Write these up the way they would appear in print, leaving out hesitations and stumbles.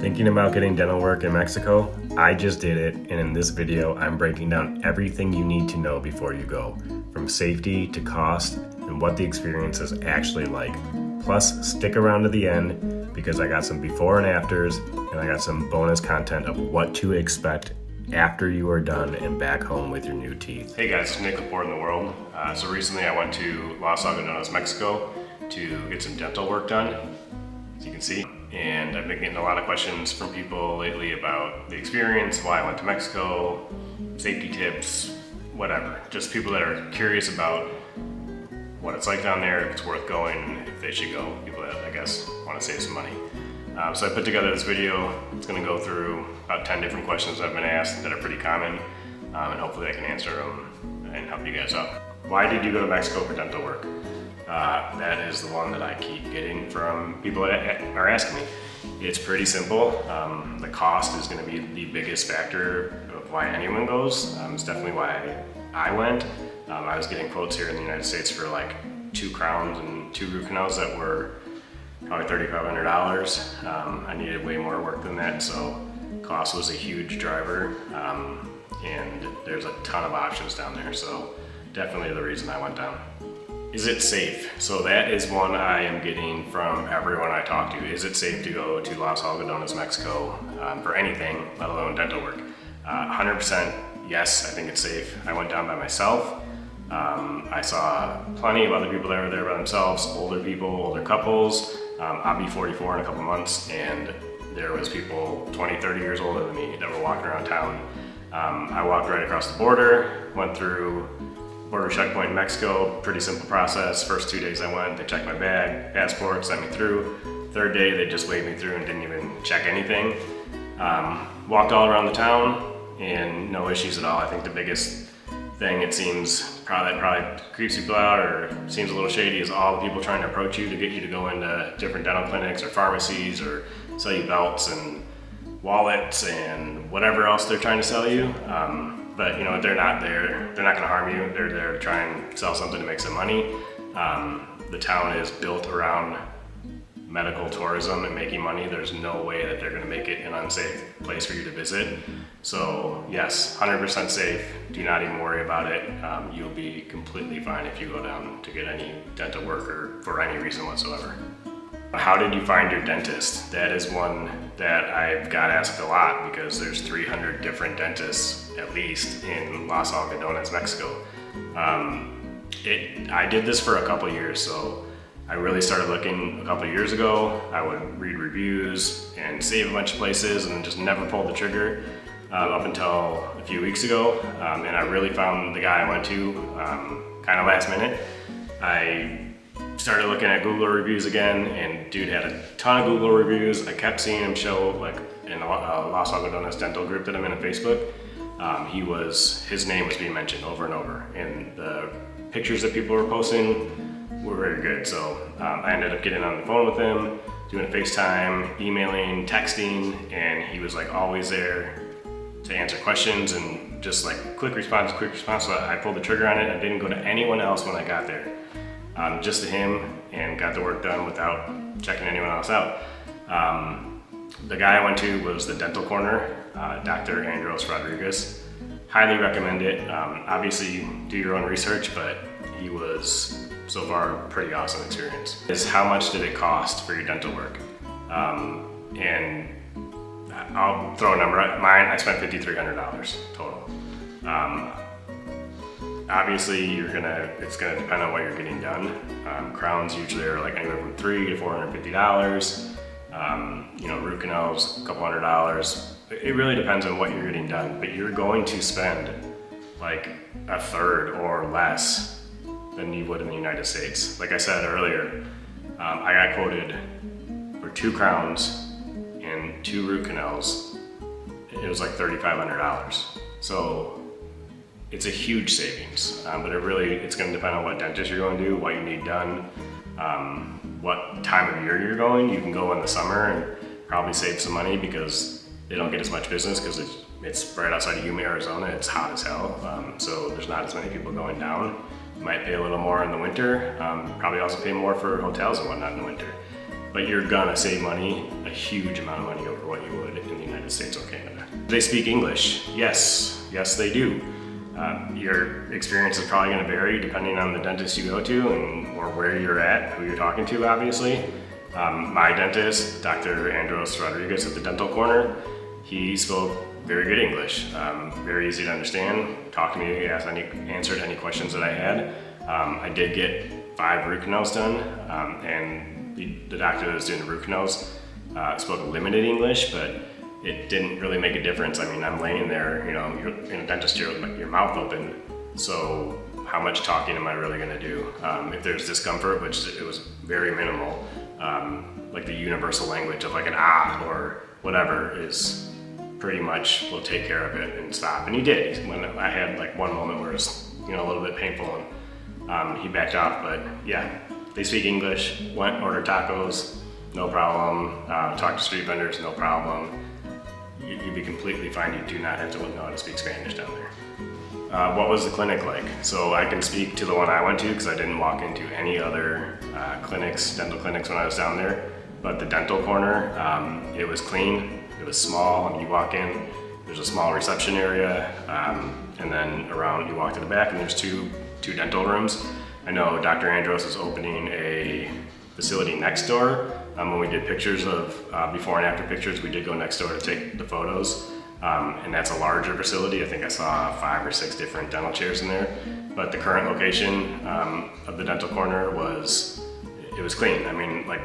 Thinking about getting dental work in Mexico? I just did it, and in this video I'm breaking down everything you need to know before you go, from safety to cost and what the experience is actually like. Plus, stick around to the end because I got some before and afters, and I got some bonus content of what to expect after you are done and back home with your new teeth. Hey guys, it's Nick Laporte in the world. So recently I went to Los Algodones, Mexico to get some dental work done, as you can see. And I've been getting a lot of questions from people lately about the experience, why I went to Mexico, safety tips, whatever. Just people that are curious about what it's like down there, if it's worth going, if they should go. People that, I guess, want to save some money. So I put together this video. It's going to go through about 10 different questions I've been asked that are pretty common, and hopefully I can answer them and help you guys out. Why did you go to Mexico for dental work? That is the one that I keep getting from people that are asking me. It's pretty simple. The cost is going to be the biggest factor of why anyone goes. It's definitely why I went. I was getting quotes here in the United States for like 2 crowns and 2 root canals that were probably $3,500. I needed way more work than that, so cost was a huge driver. And there's a ton of options down there, so definitely the reason I went down. Is it safe? So that is one I am getting from everyone I talk to. Is it safe to go to Los Algodones, Mexico for anything, let alone dental work? 100% yes, I think it's safe. I went down by myself. I saw plenty of other people that were there by themselves, older people, older couples. I'll be 44 in a couple months, and there was people 20, 30 years older than me that were walking around town. I walked right across the border, went through border checkpoint in Mexico, pretty simple process. First 2 days I went, they checked my bag, passport, sent me through. 3rd day, they just waved me through and didn't even check anything. Walked all around the town and no issues at all. I think the biggest thing it seems that probably creeps people out or seems a little shady is all the people trying to approach you to get you to go into different dental clinics or pharmacies or sell you belts and wallets and whatever else they're trying to sell you. But you know, they're not there. They're not going to harm you. They're there to try and sell something to make some money. The town is built around medical tourism and making money. There's no way that they're going to make it an unsafe place for you to visit. So yes, 100% safe. Do not even worry about it. You'll be completely fine if you go down to get any dental work or for any reason whatsoever. How did you find your dentist? That is one that I've got asked a lot because there's 300 different dentists at least in Los Algodones, Mexico. I did this for a couple years, so I really started looking a couple years ago. I would read reviews and save a bunch of places and just never pulled the trigger up until a few weeks ago. And I really found the guy I went to kind of last minute. I started looking at Google reviews again, and dude had a ton of Google reviews. I kept seeing him show like in a Los Algodones dental group that I'm in on Facebook. His name was being mentioned over and over, and the pictures that people were posting were very good. So I ended up getting on the phone with him, doing a FaceTime, emailing, texting, and he was like always there to answer questions and just like quick response. So I pulled the trigger on it. I didn't go to anyone else when I got there. Just to him, and got the work done without checking anyone else out. The guy I went to was the Dental Corner, Dr. Andros Rodriguez. Highly recommend it. Obviously, do your own research, but he was so far a pretty awesome experience. Is how much did it cost for your dental work? And I'll throw a number at mine. I spent $5,300 total. Obviously, it's gonna depend on what you're getting done. Crowns usually are like anywhere from $300 to $450. You know, root canals, a couple $100. It really depends on what you're getting done, but you're going to spend like 1/3 or less than you would in the United States. Like I said earlier, I got quoted for 2 crowns and 2 root canals. It was like $3,500. So it's a huge savings, but it's going to depend on what dentist you're going to, what you need done, what time of year you're going. You can go in the summer and probably save some money because they don't get as much business because it's right outside of Yuma, Arizona. It's hot as hell, so there's not as many people going down. You might pay a little more in the winter, probably also pay more for hotels and whatnot in the winter. But you're gonna save money, a huge amount of money over over what you would in the United States or Canada. Do they speak English? Yes, they do. Your experience is probably going to vary depending on the dentist you go to or where you're at, who you're talking to, obviously. My dentist, Dr. Andros Rodriguez at the Dental Corner, he spoke very good English, very easy to understand, talked to me, answered any questions that I had. I did get 5 root canals done, and the doctor that was doing the root canals spoke limited English, but it didn't really make a difference. I mean, I'm laying there, you're in a dentist chair with your mouth open, so how much talking am I really gonna do? If there's discomfort, which it was very minimal, like the universal language of like an ah or whatever is pretty much will take care of it and stop. And he did. When I had like one moment where it was a little bit painful, and he backed off. But yeah, they speak English. Went order tacos, no problem. Talk to street vendors, no problem. You'd be completely fine. You do not have to know how to speak Spanish down there. What was the clinic like? So I can speak to the one I went to because I didn't walk into any other dental clinics when I was down there. But the Dental Corner, it was clean. It was small. You walk in, there's a small reception area, and then around you walk to the back, and there's two dental rooms. I know Dr. Andros is opening a facility next door. When we did pictures of before and after pictures, we did go next door to take the photos, and that's a larger facility. I think I saw 5 or 6 different dental chairs in there. But the current location of the Dental Corner was clean. I mean, like,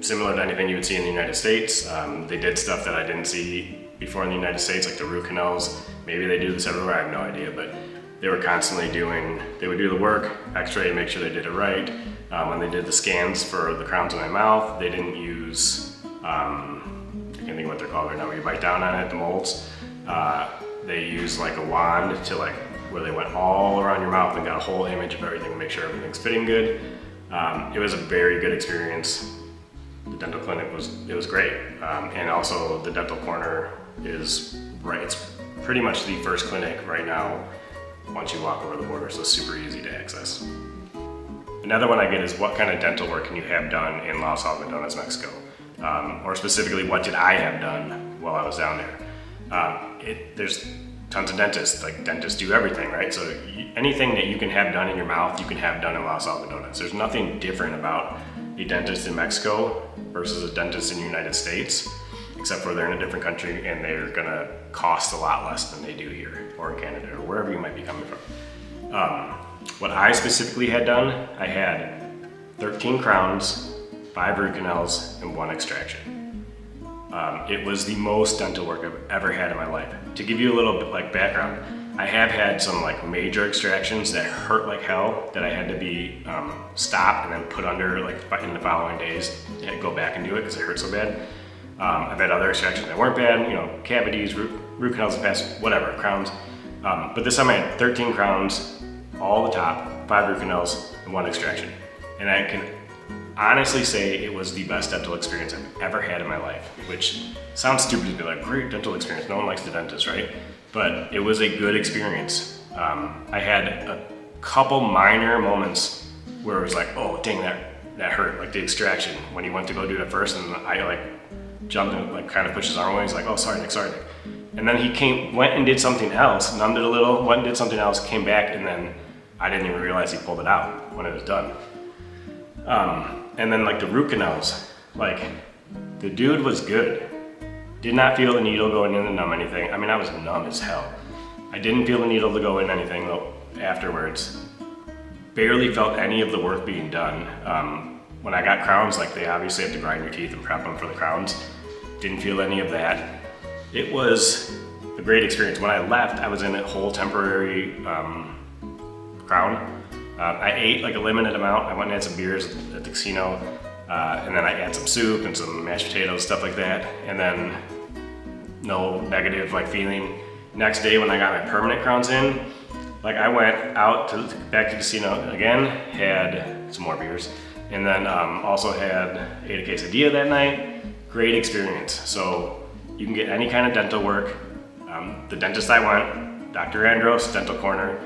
similar to anything you would see in the United States. They did stuff that I didn't see before in the United States, like the root canals. Maybe they do this everywhere, I have no idea, but they were constantly they would do the work, x-ray, make sure they did it right. When they did the scans for the crowns in my mouth, they didn't use, I can't think of what they're called right now, where you bite down on it, the molds. They used like a wand to where they went all around your mouth and got a whole image of everything to make sure everything's fitting good. It was a very good experience. The dental clinic was great, and also the Dental Corner is right. It's pretty much the first clinic right now once you walk over the border, so it's super easy to access. Another one I get is what kind of dental work can you have done in Los Algodones, Mexico, or specifically what did I have done while I was down there? There's tons of dentists. Like, dentists do everything, right? So anything that you can have done in your mouth, you can have done in Los Algodones. There's nothing different about a dentist in Mexico versus a dentist in the United States, except for they're in a different country and they're gonna cost a lot less than they do here or in Canada or wherever you might be coming from. What I specifically had done, I had 13 crowns, 5 root canals, and 1 extraction. It was the most dental work I've ever had in my life. To give you a little bit background, I have had some major extractions that hurt like hell that I had to be stopped and then put under in the following days and go back and do it because it hurt so bad. I've had other extractions that weren't bad, cavities, root canals in the past, whatever, crowns. But this time I had 13 crowns, all the top, 5 root canals, and 1 extraction. And I can honestly say it was the best dental experience I've ever had in my life, which sounds stupid to be like, great dental experience, no one likes the dentist, right? But it was a good experience. I had a couple minor moments where it was like, oh dang, that hurt, like the extraction, when he went to go do it first, and I jumped and kind of pushed his arm away. He's like, oh, sorry, Nick, sorry, Nick. And then he went and did something else, numbed it a little, went and did something else, came back, and then I didn't even realize he pulled it out when it was done. And then the root canals, the dude was good. Did not feel the needle going in to numb anything. I mean, I was numb as hell. I didn't feel the needle to go in anything though afterwards. Barely felt any of the work being done. When I got crowns, they obviously have to grind your teeth and prep them for the crowns. Didn't feel any of that. It was a great experience. When I left, I was in a whole temporary crown. I ate a limited amount. I went and had some beers at the casino, and then I had some soup and some mashed potatoes, stuff like that, and then no negative feeling. Next day when I got my permanent crowns in, I went out back to the casino again, had some more beers, and then also ate a quesadilla that night. Great experience. So you can get any kind of dental work. The dentist I went, Dr. Andros, Dental Corner,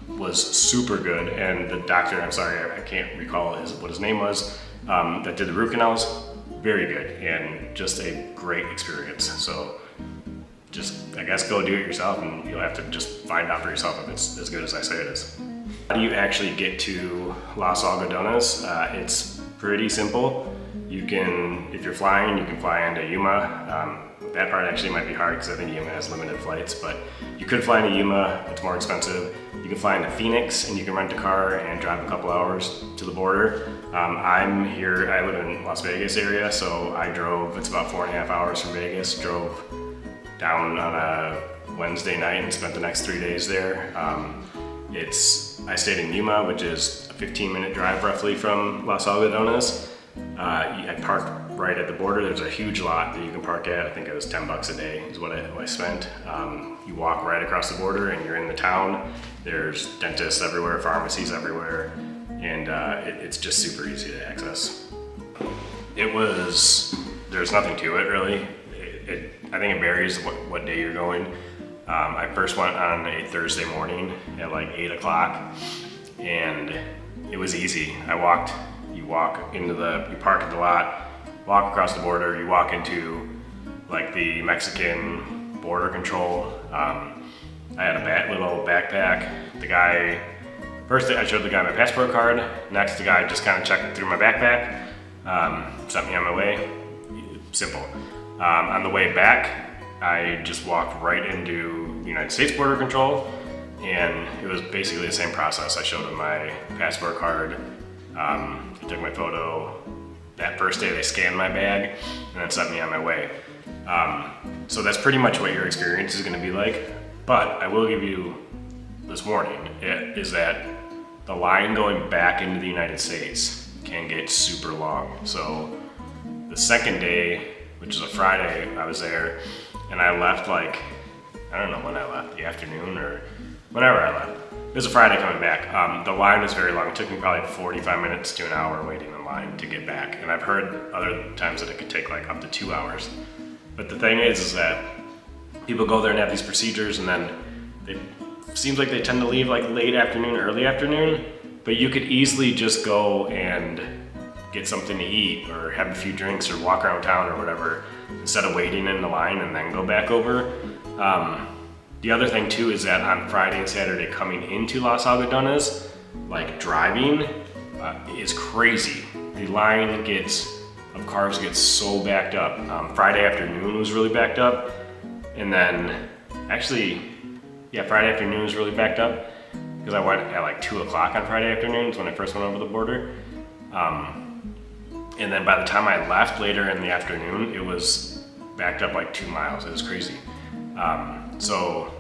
was super good, and the doctor, I'm sorry, I can't recall what his name was, that did the root canals, very good and just a great experience. So just, I guess, go do it yourself, and you'll have to just find out for yourself if it's as good as I say it is. How do you actually get to Los Algodones? It's pretty simple. You can, if you're flying, you can fly into Yuma. That part actually might be hard because I think Yuma has limited flights, but you could fly into Yuma, it's more expensive. You can fly into Phoenix and you can rent a car and drive a couple hours to the border. I'm here, I live in Las Vegas area, so I drove, it's about 4.5 hours from Vegas, drove down on a Wednesday night and spent the next 3 days there. I stayed in Yuma, which is a 15-minute drive roughly from Los Algodones. I parked right at the border. There's a huge lot that you can park at. I think it was $10 a day is what I spent. You walk right across the border and you're in the town. There's dentists everywhere, pharmacies everywhere, and it's just super easy to access. There's nothing to it really. I think it varies what day you're going. I first went on a Thursday morning at like 8 o'clock, and it was easy. You park at the lot, walk across the border, you walk into like the Mexican border control. I had a little backpack. First I showed the guy my passport card. Next, the guy just kind of checked through my backpack, sent me on my way. Simple. On the way back, I just walked right into the United States Border Control, and it was basically the same process. I showed them my passport card, I took my photo. That first day they scanned my bag and then sent me on my way. So that's pretty much what your experience is going to be like. But I will give you this warning, is that the line going back into the United States can get super long. So the second day, which is a Friday, I was there, and I left I don't know when I left, the afternoon or whenever I left. It was a Friday coming back. The line was very long. It took me probably 45 minutes to an hour waiting in line to get back. And I've heard other times that it could take like up to 2 hours. But the thing is that people go there and have these procedures, and then it seems like they tend to leave like late afternoon, early afternoon, but you could easily just go and get something to eat or have a few drinks or walk around town or whatever instead of waiting in the line and then go back over. The other thing too is that on Friday and Saturday coming into Los Algodones, like driving is crazy. The line of cars gets so backed up. Friday afternoon was really backed up, and then Friday afternoon was really backed up because I went at like 2 o'clock on Friday afternoons when I first went over the border. And then by the time I left later in the afternoon, it was backed up like 2 miles. It was crazy. So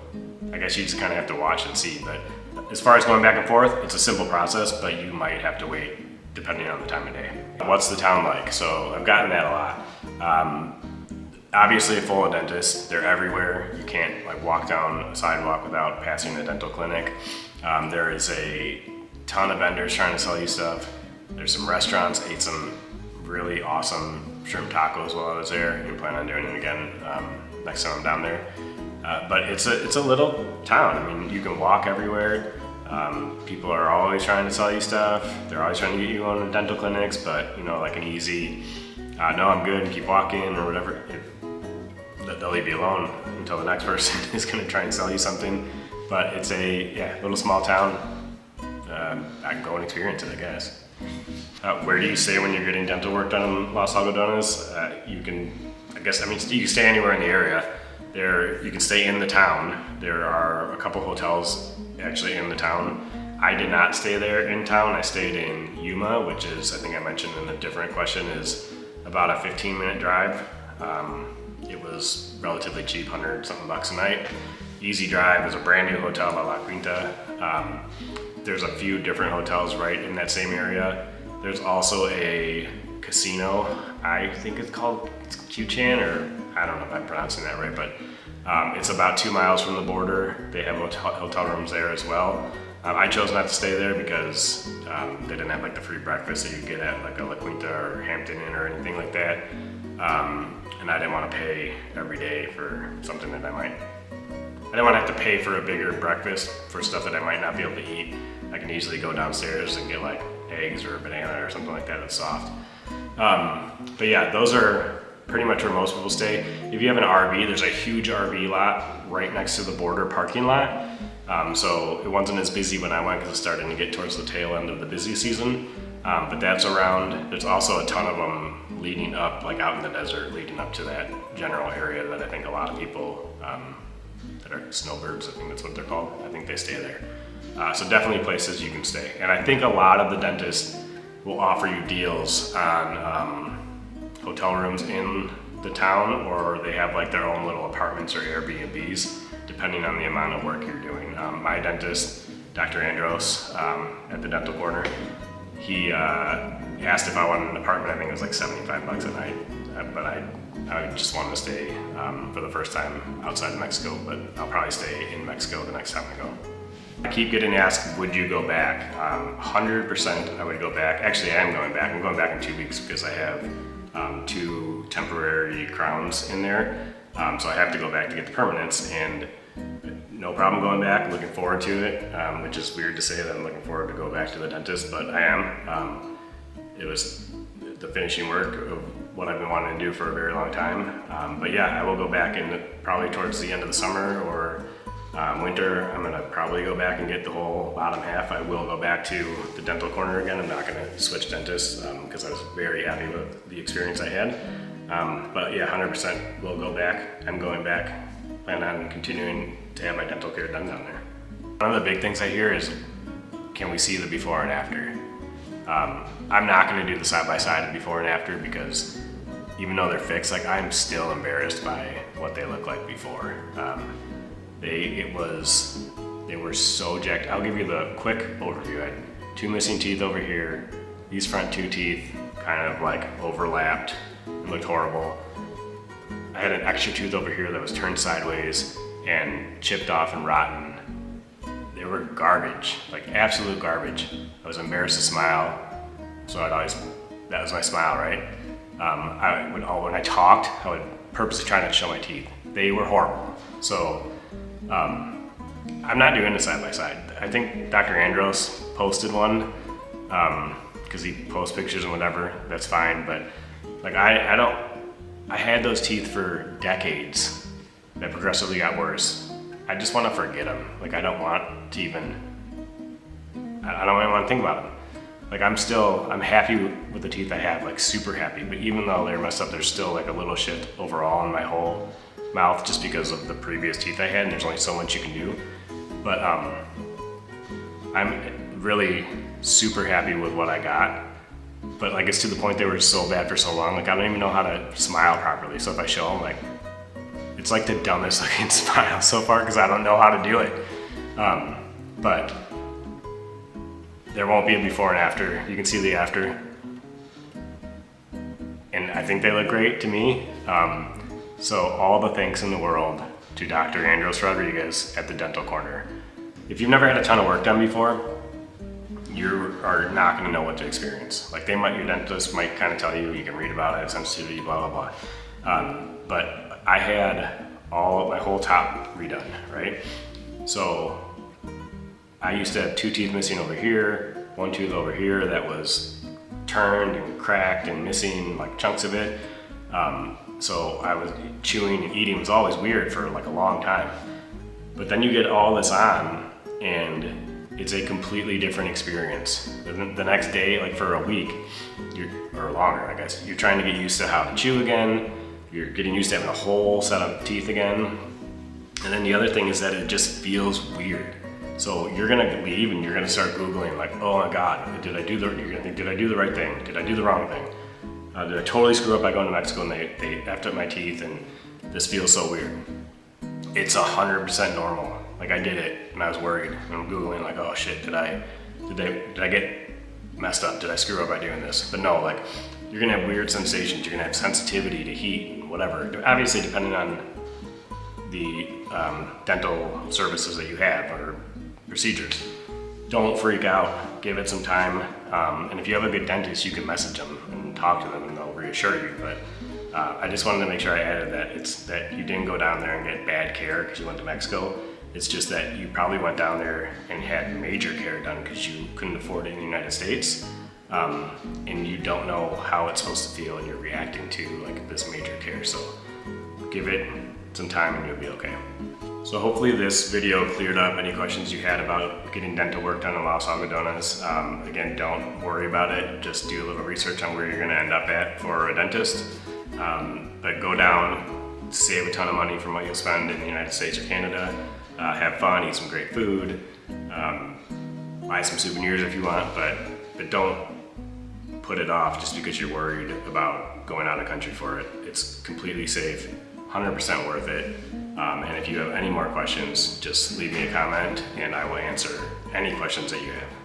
I guess you just kind of have to watch and see. But as far as going back and forth, it's a simple process, but you might have to wait depending on the time of day. What's the town like? So I've gotten that a lot. Obviously full of dentists. They're everywhere. You can't like walk down a sidewalk without passing a dental clinic. There is a ton of vendors trying to sell you stuff. There's some restaurants. Ate some really awesome shrimp tacos while I was there, and plan on doing it again next time I'm down there. But it's a little town. I mean, you can walk everywhere. People are always trying to sell you stuff. They're always trying to get you on dental clinics, but like an easy, no, I'm good, and keep walking or whatever. They'll leave you alone until the next person is going to try and sell you something. But it's a little small town. I can go and experience it, I guess. Where do you stay when you're getting dental work done in Los Algodones? You can stay anywhere in the area. You can stay in the town. There are a couple hotels actually in the town. I did not stay there in town. I stayed in Yuma, which is, I think I mentioned in a different question, is about a 15-minute drive. It was relatively cheap, $100-something a night. Easy drive. There's a brand new hotel, La Quinta. There's a few different hotels right in that same area. There's also a casino. I think it's called Q-Chan, or I don't know if I'm pronouncing that right, but it's about 2 miles from the border. They have hotel rooms there as well. I chose not to stay there because they didn't have like the free breakfast that you get at like a La Quinta or Hampton Inn or anything like that. And I didn't want to pay every day for something that I didn't want to have to pay for a bigger breakfast for stuff that I might not be able to eat. I can easily go downstairs and get like eggs or a banana or something like that that's soft. But yeah, those are pretty much where most people stay. If you have an RV, there's a huge RV lot right next to the border parking lot. So it wasn't as busy when I went because it's starting to get towards the tail end of the busy season. But that's around. There's also a ton of them leading up, like out in the desert, leading up to that general area that I think a lot of people that are snowbirds, I think that's what they're called, I think they stay there. So definitely places you can stay. And I think a lot of the dentists will offer you deals on hotel rooms in the town, or they have like their own little apartments or Airbnbs, depending on the amount of work you're doing. My dentist, Dr. Andros, at the dental corner, he asked if I wanted an apartment. I think it was like $75 a night, but I just wanted to stay for the first time outside of Mexico, but I'll probably stay in Mexico the next time I go. I keep getting asked, would you go back? 100% I would go back. Actually, I am going back. I'm going back in 2 weeks because I have 2 temporary crowns in there. So I have to go back to get the permanents, and no problem going back. Looking forward to it, which is weird to say that I'm looking forward to go back to the dentist, but I am. It was the finishing work of what I've been wanting to do for a very long time. But yeah, I will go back in probably towards the end of the summer or winter. I'm gonna probably go back and get the whole bottom half. I will go back to the dental corner again. I'm not gonna switch dentists because I was very happy with the experience I had. But yeah, 100% will go back. I'm going back. Plan on continuing to have my dental care done down there. One of the big things I hear is, can we see the before and after? I'm not gonna do the side-by-side of before and after because even though they're fixed, like I'm still embarrassed by what they look like before. They were so jacked. I'll give you the quick overview. I had 2 missing teeth over here. These front 2 teeth kind of like overlapped and looked horrible. I had an extra tooth over here that was turned sideways and chipped off and rotten. They were garbage, like absolute garbage. I was embarrassed to smile, so that was my smile, right? When I talked, I would purposely try not to show my teeth. They were horrible. So I'm not doing the side-by-side. I think Dr. Andros posted one, because he posts pictures and whatever, that's fine, but like I had those teeth for decades that progressively got worse. I just want to forget them. Like I don't want to even want to think about them. Like I'm happy with the teeth I have, like super happy, but even though they're messed up, there's still like a little shit overall in my whole mouth just because of the previous teeth I had, and there's only so much you can do. But I'm really super happy with what I got. But like it's to the point they were so bad for so long, like I don't even know how to smile properly. So if I show them, like it's like the dumbest looking smile so far because I don't know how to do it. But there won't be a before and after. You can see the after. And I think they look great to me. So all the thanks in the world to Dr. Andros Rodriguez at the dental corner. If you've never had a ton of work done before, you are not going to know what to experience. Like your dentist might kind of tell you, you can read about it, sensitivity, blah, blah, blah. But I had my whole top redone, right? So I used to have 2 teeth missing over here, 1 tooth over here that was turned and cracked and missing like chunks of it. So I was chewing and eating was always weird for like a long time. But then you get all this on and it's a completely different experience. The next day, like for a week, or longer, I guess, you're trying to get used to how to chew again. You're getting used to having a whole set of teeth again. And then the other thing is that it just feels weird. So you're gonna leave and you're gonna start Googling like, oh my God, did I do the right thing? Did I do the wrong thing? Did I totally screw up by going to Mexico and they effed up my teeth and this feels so weird? It's 100% normal. Like I did it and I was worried and I'm Googling like, oh shit, did I get messed up? Did I screw up by doing this? But no, like you're gonna have weird sensations. You're gonna have sensitivity to heat, whatever. Obviously depending on the dental services that you have or procedures. Don't freak out, give it some time. And if you have a good dentist, you can message them and talk to them and they'll reassure you. But I just wanted to make sure I added that it's that you didn't go down there and get bad care because you went to Mexico. It's just that you probably went down there and had major care done because you couldn't afford it in the United States. and you don't know how it's supposed to feel and you're reacting to like this major care. So give it some time and you'll be okay. So hopefully this video cleared up any questions you had about getting dental work done in Los Algodones. Again, don't worry about it. Just do a little research on where you're gonna end up at for a dentist. But go down, save a ton of money from what you'll spend in the United States or Canada. Have fun, eat some great food, buy some souvenirs if you want, but don't put it off just because you're worried about going out of the country for it. It's completely safe, 100% worth it. And if you have any more questions, just leave me a comment and I will answer any questions that you have.